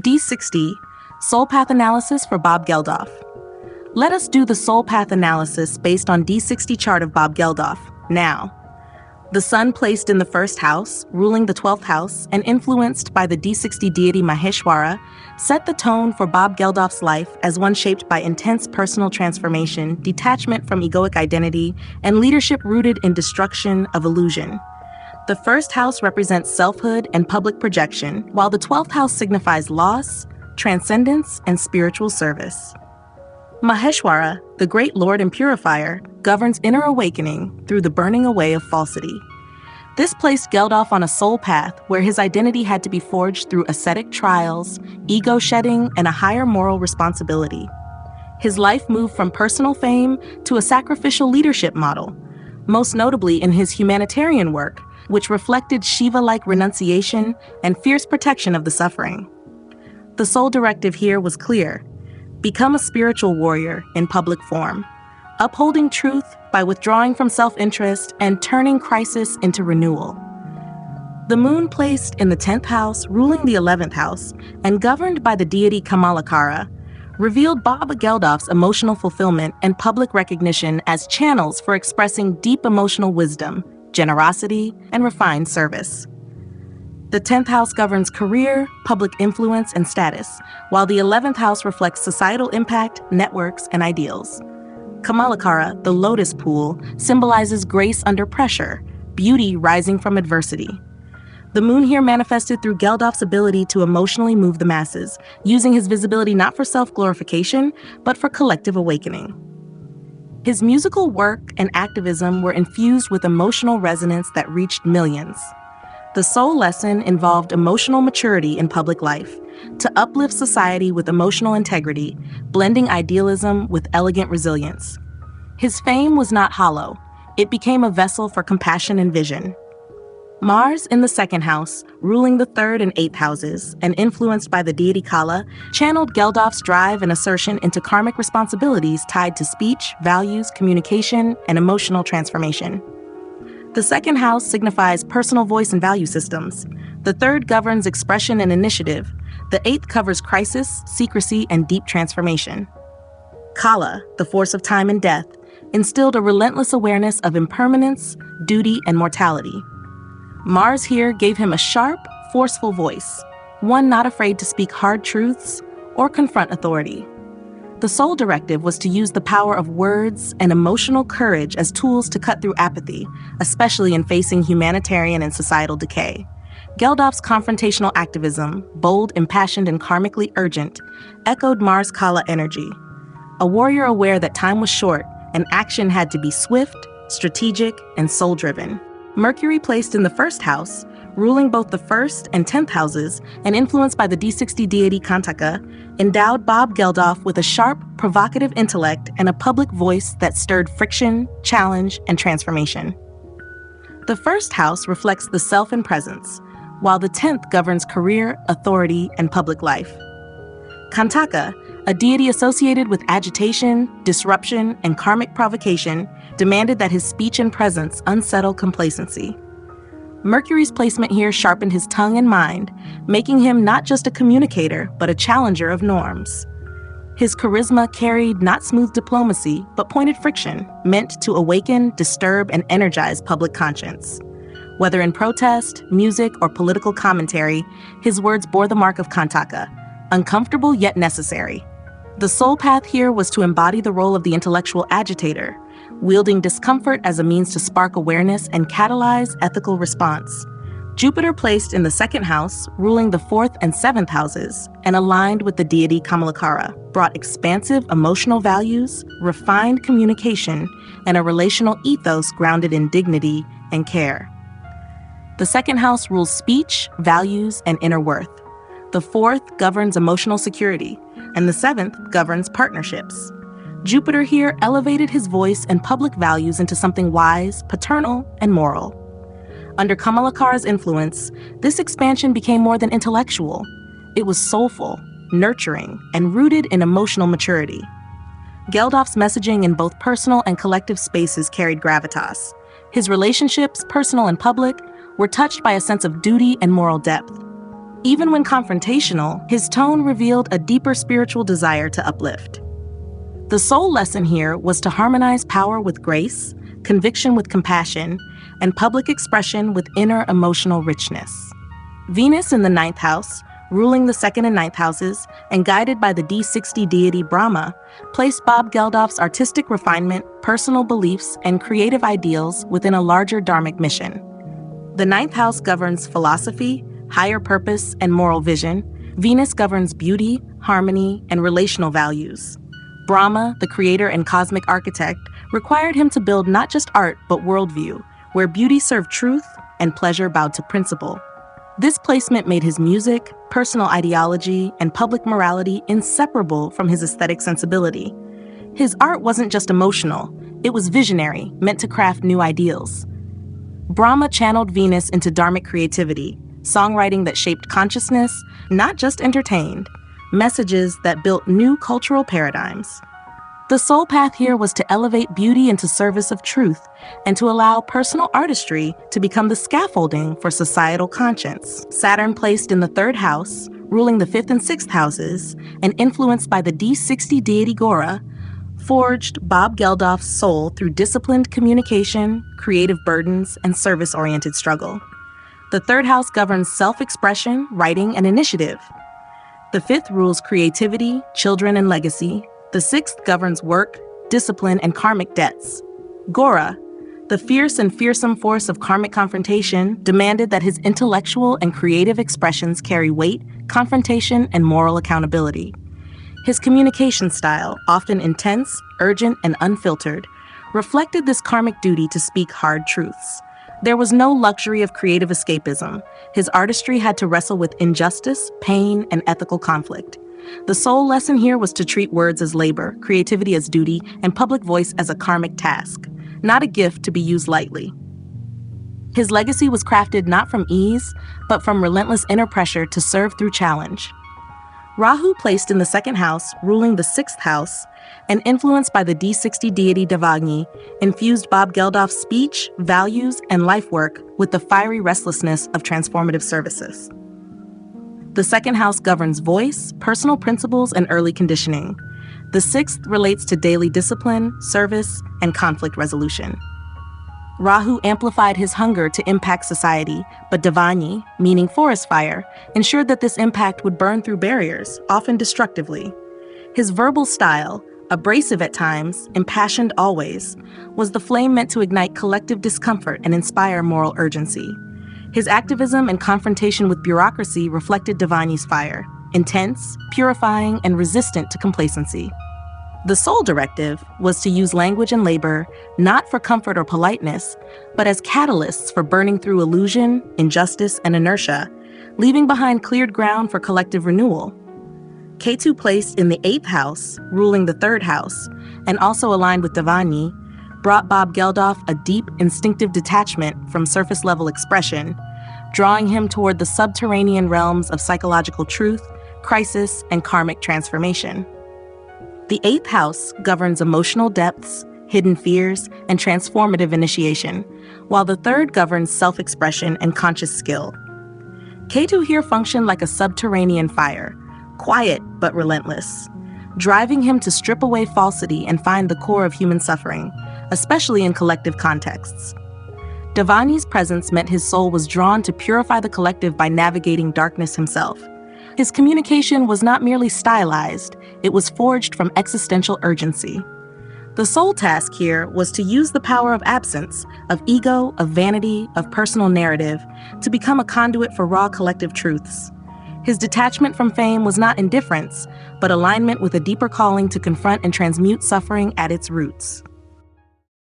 D60, Soul Path Analysis for Bob Geldof. Let us do the Soul Path Analysis based on D60 chart of Bob Geldof, now. The sun placed in the first house, ruling the 12th house, and influenced by the D60 deity Maheshwara, set the tone for Bob Geldof's life as one shaped by intense personal transformation, detachment from egoic identity, and leadership rooted in destruction of illusion. The first house represents selfhood and public projection, while the 12th house signifies loss, transcendence, and spiritual service. Maheshwara, the great lord and purifier, governs inner awakening through the burning away of falsity. This placed Geldof on a soul path where his identity had to be forged through ascetic trials, ego shedding, and a higher moral responsibility. His life moved from personal fame to a sacrificial leadership model, most notably in his humanitarian work, which reflected Shiva-like renunciation and fierce protection of the suffering. The soul directive here was clear: become a spiritual warrior in public form, upholding truth by withdrawing from self-interest and turning crisis into renewal. The moon placed in the 10th house, ruling the 11th house, and governed by the deity Kamalakara, revealed Bob Geldof's emotional fulfillment and public recognition as channels for expressing deep emotional wisdom, generosity, and refined service. The 10th house governs career, public influence, and status, while the 11th house reflects societal impact, networks, and ideals. Kamalakara, the lotus pool, symbolizes grace under pressure, beauty rising from adversity. The moon here manifested through Geldof's ability to emotionally move the masses, using his visibility not for self-glorification, but for collective awakening. His musical work and activism were infused with emotional resonance that reached millions. The soul lesson involved emotional maturity in public life, to uplift society with emotional integrity, blending idealism with elegant resilience. His fame was not hollow. It became a vessel for compassion and vision. Mars in the 2nd house, ruling the 3rd and 8th houses, and influenced by the deity Kala, channeled Geldof's drive and assertion into karmic responsibilities tied to speech, values, communication, and emotional transformation. The 2nd house signifies personal voice and value systems. The 3rd governs expression and initiative. The 8th covers crisis, secrecy, and deep transformation. Kala, the force of time and death, instilled a relentless awareness of impermanence, duty, and mortality. Mars here gave him a sharp, forceful voice, one not afraid to speak hard truths or confront authority. The soul directive was to use the power of words and emotional courage as tools to cut through apathy, especially in facing humanitarian and societal decay. Geldof's confrontational activism, bold, impassioned, and karmically urgent, echoed Mars Kala energy. A warrior aware that time was short and action had to be swift, strategic, and soul-driven. Mercury placed in the 1st house, ruling both the 1st and 10th houses, and influenced by the D60 deity Kantaka, endowed Bob Geldof with a sharp, provocative intellect and a public voice that stirred friction, challenge, and transformation. The 1st house reflects the self and presence, while the 10th governs career, authority, and public life. Kantaka, a deity associated with agitation, disruption, and karmic provocation, demanded that his speech and presence unsettle complacency. Mercury's placement here sharpened his tongue and mind, making him not just a communicator, but a challenger of norms. His charisma carried not smooth diplomacy, but pointed friction, meant to awaken, disturb, and energize public conscience. Whether in protest, music, or political commentary, his words bore the mark of Kantaka, uncomfortable yet necessary. The soul path here was to embody the role of the intellectual agitator, wielding discomfort as a means to spark awareness and catalyze ethical response. Jupiter placed in the 2nd house, ruling the 4th and 7th houses, and aligned with the deity Kamalakara, brought expansive emotional values, refined communication, and a relational ethos grounded in dignity and care. The 2nd house rules speech, values, and inner worth. The 4th governs emotional security, and the 7th governs partnerships. Jupiter here elevated his voice and public values into something wise, paternal, and moral. Under Kamalakara's influence, this expansion became more than intellectual. It was soulful, nurturing, and rooted in emotional maturity. Geldof's messaging in both personal and collective spaces carried gravitas. His relationships, personal and public, were touched by a sense of duty and moral depth. Even when confrontational, his tone revealed a deeper spiritual desire to uplift. The soul lesson here was to harmonize power with grace, conviction with compassion, and public expression with inner emotional richness. Venus in the 9th house, ruling the 2nd and 9th houses, and guided by the D60 deity Brahma, placed Bob Geldof's artistic refinement, personal beliefs, and creative ideals within a larger dharmic mission. The 9th house governs philosophy, higher purpose, and moral vision. Venus governs beauty, harmony, and relational values. Brahma, the creator and cosmic architect, required him to build not just art but worldview, where beauty served truth and pleasure bowed to principle. This placement made his music, personal ideology, and public morality inseparable from his aesthetic sensibility. His art wasn't just emotional, it was visionary, meant to craft new ideals. Brahma channeled Venus into dharmic creativity, songwriting that shaped consciousness, not just entertained, messages that built new cultural paradigms. The soul path here was to elevate beauty into service of truth and to allow personal artistry to become the scaffolding for societal conscience. Saturn, placed in the 3rd house, ruling the 5th and 6th houses, and influenced by the D60 deity Gora, forged Bob Geldof's soul through disciplined communication, creative burdens, and service-oriented struggle. The 3rd house governs self-expression, writing, and initiative. The 5th rules creativity, children, and legacy. The 6th governs work, discipline, and karmic debts. Gora, the fierce and fearsome force of karmic confrontation, demanded that his intellectual and creative expressions carry weight, confrontation, and moral accountability. His communication style, often intense, urgent, and unfiltered, reflected this karmic duty to speak hard truths. There was no luxury of creative escapism. His artistry had to wrestle with injustice, pain, and ethical conflict. The soul lesson here was to treat words as labor, creativity as duty, and public voice as a karmic task, not a gift to be used lightly. His legacy was crafted not from ease, but from relentless inner pressure to serve through challenge. Rahu, placed in the 2nd house, ruling the 6th house, and influenced by the D60 deity Devagni, infused Bob Geldof's speech, values, and life work with the fiery restlessness of transformative services. The 2nd house governs voice, personal principles, and early conditioning. The 6th relates to daily discipline, service, and conflict resolution. Rahu amplified his hunger to impact society, but Devagni, meaning forest fire, ensured that this impact would burn through barriers, often destructively. His verbal style, abrasive at times, impassioned always, was the flame meant to ignite collective discomfort and inspire moral urgency. His activism and confrontation with bureaucracy reflected Devagni's fire, intense, purifying, and resistant to complacency. The soul directive was to use language and labor not for comfort or politeness, but as catalysts for burning through illusion, injustice, and inertia, leaving behind cleared ground for collective renewal. Ketu, placed in the 8th house, ruling the 3rd house, and also aligned with Devagni, brought Bob Geldof a deep, instinctive detachment from surface-level expression, drawing him toward the subterranean realms of psychological truth, crisis, and karmic transformation. The 8th house governs emotional depths, hidden fears, and transformative initiation, while the 3rd governs self-expression and conscious skill. Ketu here functioned like a subterranean fire, quiet but relentless, driving him to strip away falsity and find the core of human suffering, especially in collective contexts. Devagni's presence meant his soul was drawn to purify the collective by navigating darkness himself. His communication was not merely stylized, it was forged from existential urgency. The soul task here was to use the power of absence, of ego, of vanity, of personal narrative, to become a conduit for raw collective truths. His detachment from fame was not indifference, but alignment with a deeper calling to confront and transmute suffering at its roots.